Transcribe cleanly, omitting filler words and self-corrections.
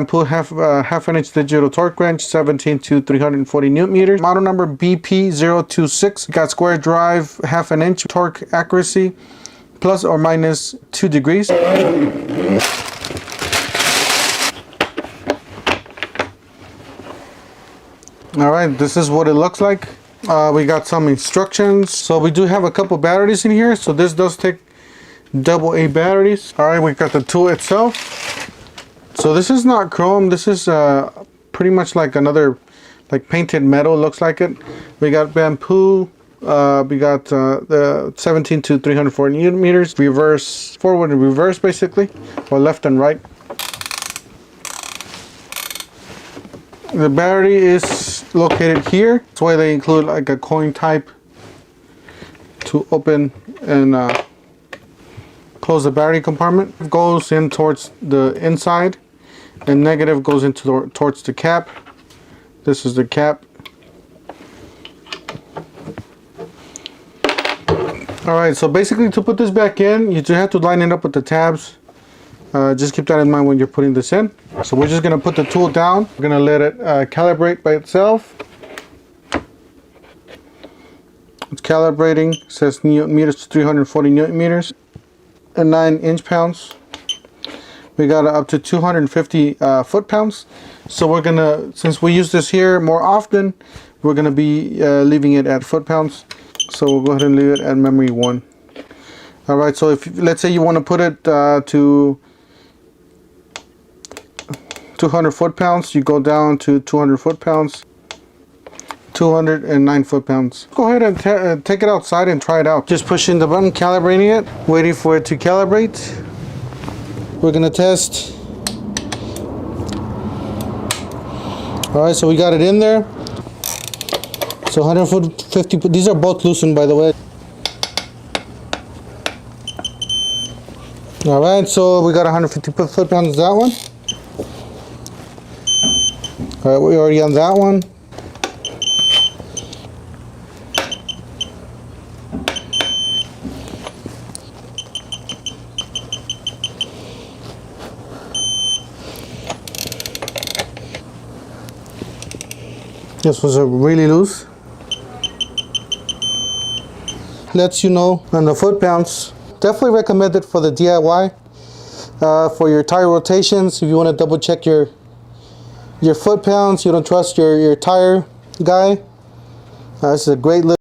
VANPO half an inch digital torque wrench, 17 to 340 newton meters. Model number BP026. Got square drive, half an inch torque accuracy, plus or minus 2 degrees. Alright, this is what it looks like. We got some instructions. So we do have a couple batteries in here. So this does take AA batteries. Alright, we got the tool itself. So this is not chrome. This is pretty much like another, like painted metal, looks like it. We got VANPO. We got the 17 to 340 newton meters. Reverse, forward and reverse basically, or left and right. The battery is located here. That's why they include like a coin type to open and close the battery compartment. It goes in towards the inside, and negative goes into towards the cap. This is the cap. Alright, so basically to put this back in, you just have to line it up with the tabs. Just keep that in mind when you're putting this in. So we're just going to put the tool down. We're going to let it calibrate by itself. It's calibrating. It says newton meters to 340 newton meters and 9 inch-pounds. We got up to 250 foot-pounds. So we're going to, since we use this here more often, we're going to be leaving it at foot-pounds. So we'll go ahead and leave it at memory 1. Alright, so if let's say you want to put it to 200 foot-pounds, you go down to 200 foot-pounds, 209 foot-pounds. Go ahead and take it outside and try it out. Just pushing the button, calibrating it, waiting for it to calibrate. We're going to test. Alright, so we got it in there. So 150, these are both loosened by the way. Alright, so we got 150 foot-pounds that one. Alright, we're already on that one. This was really loose. Lets you know on the foot-pounds. Definitely recommend it for the DIY. For your tire rotations, if you want to double check your foot-pounds, you don't trust your tire guy. This is a great little